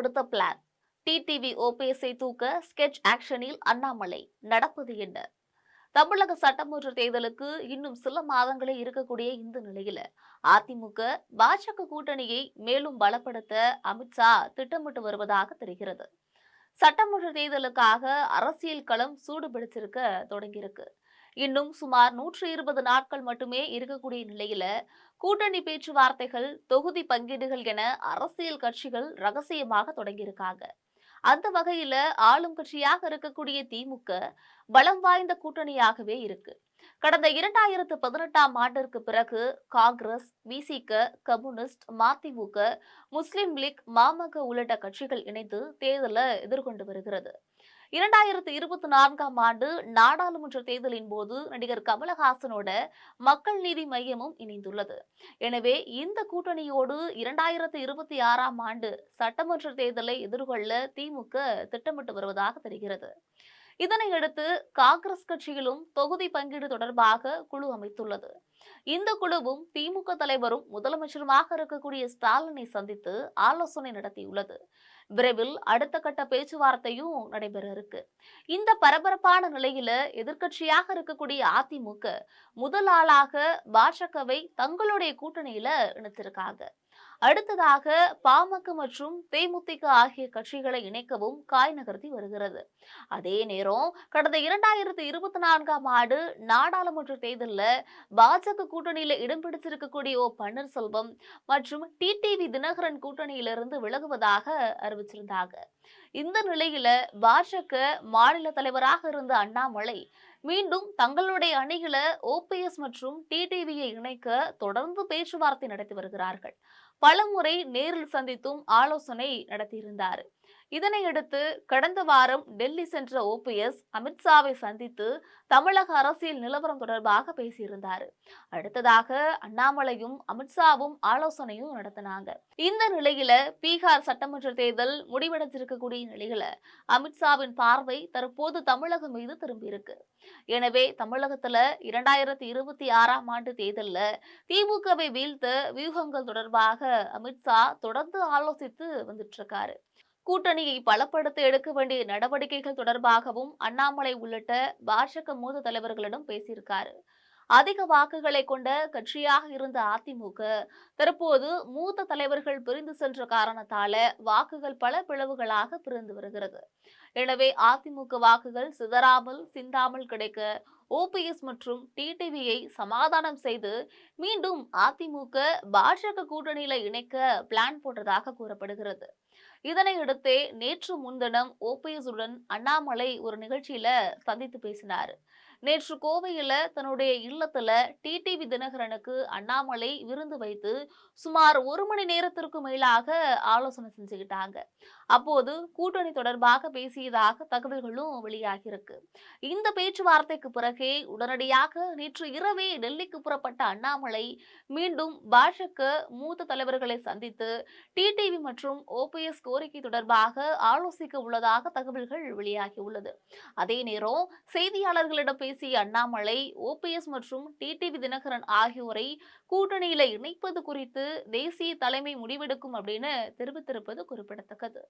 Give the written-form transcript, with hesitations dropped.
அடுத்த plan. TTV ஓபிஎஸ்ஐ தூக்க sketch ஆக்ஷனில் அண்ணாமலை. நடப்பது என்ன? தமிழக சட்டமன்ற தேர்தலுக்கு இன்னும் சில மாதங்களே இருக்கக்கூடிய இந்த நிலையில அதிமுக பாஜக கூட்டணியை மேலும் பலப்படுத்த அமித்ஷா திட்டமிட்டு வருவதாக தெரிகிறது. சட்டமன்ற தேர்தலுக்காக அரசியல் களம் சூடுபிடிச்சிருக்க தொடங்கியிருக்கு. இன்னும் சுமார் 120 நாட்கள் மட்டுமே இருக்கக்கூடிய நிலையில கூட்டணி பேச்சுவார்த்தைகள், தொகுதி பங்கீடுகள் என அரசியல் கட்சிகள் ரகசியமாக தொடங்கியிருக்காங்க. அந்த வகையில ஆளும் கட்சியாக இருக்கக்கூடிய திமுக பலம் வாய்ந்த கூட்டணியாகவே இருக்கு. கடந்த 2018ஆம் ஆண்டிற்கு பிறகு காங்கிரஸ், விசிக, கம்யூனிஸ்ட், மதிமுக, முஸ்லிம் லீக், மாமக உள்ளிட்ட கட்சிகள் இணைந்து தேர்தலை எதிர்கொண்டு வருகிறது. 2024ஆம் ஆண்டு நாடாளுமன்ற தேர்தலின் போது நடிகர் கமலஹாசனோட மக்கள் நீதி மய்யமும் இணைந்துள்ளது. எனவே இந்த கூட்டணியோடு 2026ஆம் ஆண்டு சட்டமன்ற தேர்தலை எதிர்கொள்ள திமுக திட்டமிட்டு வருவதாக தெரிகிறது. இதனையடுத்து காங்கிரஸ் கட்சியிலும் தொகுதி பங்கீடு தொடர்பாக குழு அமைத்துள்ளது. இந்த குழுவும் திமுக தலைவரும் முதலமைச்சருமாக இருக்கக்கூடிய ஸ்டாலினை சந்தித்து ஆலோசனை நடத்தியுள்ளது. விரைவில் அடுத்த கட்ட பேச்சுவார்த்தையும் நடைபெற இருக்கு. இந்த பரபரப்பான நிலையில எதிர்க்கட்சியாக இருக்கக்கூடிய அதிமுக முதல் ஆளாக பாஜகவை தங்களுடைய கூட்டணியில இணைத்திருக்காங்க. அடுத்ததாக பாமக மற்றும் தேமுதிக ஆகிய கட்சிகளை இணைக்கவும் காய் நகர்த்தி வருகிறது. அதே நேரம் கடந்த 2024ஆம் ஆண்டு நாடாளுமன்ற தேர்தலில் பாஜக கூட்டணியில இடம் பிடிச்சிருக்கக்கூடிய பன்னீர்செல்வம் மற்றும் டிடிவி தினகரன் கூட்டணியிலிருந்து விலகுவதாக அறிவிச்சிருந்தாங்க. இந்த நிலையில பாஜக மாநில தலைவராக இருந்த அண்ணாமலை மீண்டும் தங்களுடைய அணிகளை ஓபிஎஸ் மற்றும் டிடிவியை இணைக்க தொடர்ந்து பேச்சுவார்த்தை நடத்தி வருகிறார்கள். பலமுறை நேரில் சந்தித்தும் ஆலோசனை நடத்தியிருந்தார். இதனையடுத்து கடந்த வாரம் டெல்லி சென்ற ஓபிஎஸ் அமித்ஷாவை சந்தித்து தமிழக அரசியல் நிலவரம் தொடர்பாக பேசியிருந்தார். அடுத்ததாக அண்ணாமலையும் அமித்ஷாவும் ஆலோசனையும் நடத்தினாங்க. இந்த நிலையில பீகார் சட்டமன்ற தேர்தல் முடிவடைந்திருக்கக்கூடிய நிலையில அமித்ஷாவின் பார்வை தற்போது தமிழகம் மீது திரும்பியிருக்கு. எனவே தமிழகத்துல 2026ஆம் ஆண்டு தேர்தல்ல திமுகவை வீழ்த்த வியூகங்கள் தொடர்பாக அமித்ஷா தொடர்ந்து ஆலோசித்து வந்துட்டு இருக்காரு. கூட்டணியை பலப்படுத்த எடுக்க வேண்டிய நடவடிக்கைகள் தொடர்பாகவும் அண்ணாமலை உள்ளிட்ட பாஜக மூத்த தலைவர்களிடம் பேசியிருக்காரு. அதிக வாக்குகளை கொண்ட கட்சியாக இருந்த அதிமுக தற்போது மூத்த தலைவர்கள் பிரிந்து சென்ற காரணத்தால வாக்குகள் பல பிளவுகளாக பிரிந்து வருகிறது. எனவே அதிமுக வாக்குகள் சிதறாமல் சிந்தாமல் கிடைக்க ஓபிஎஸ் மற்றும் டிடிவியை சமாதானம் செய்து மீண்டும் அதிமுக பாஜக கூட்டணியில இணைக்க பிளான் போட்டதாக கூறப்படுகிறது. இதனையடுத்தே நேற்று முன்தினம் ஓபிஎஸ் உடன் அண்ணாமலை ஒரு நிகழ்ச்சியில சந்தித்து பேசினார். நேற்று கோவையில தன்னுடைய இல்லத்துல டிடிவி தினகரனுக்கு அண்ணாமலை விருந்து வைத்து சுமார் 1 மணி நேரத்திற்கு மேலாக ஆலோசனை செஞ்சுக்கிட்டாங்க. அப்போது கூட்டணி தொடர்பாக பேசியதாக தகவல்களும் வெளியாகியிருக்கு. இந்த பேச்சுவார்த்தைக்கு பிறகே உடனடியாக நேற்று இரவே டெல்லிக்கு புறப்பட்ட அண்ணாமலை மீண்டும் பாஜக மூத்த தலைவர்களை சந்தித்து டிடிவி மற்றும் ஓபிஎஸ் கோரிக்கை தொடர்பாக ஆலோசிக்க உள்ளதாக தகவல்கள் வெளியாகியுள்ளது. அதே நேரம் செய்தியாளர்களிடம் பேசிய அண்ணாமலை ஓபிஎஸ் மற்றும் டிடிவி தினகரன் ஆகியோரை கூட்டணியில இணைப்பது குறித்து தேசிய தலைமை முடிவெடுக்கும் அப்படின்னு தெரிவித்திருப்பது குறிப்பிடத்தக்கது.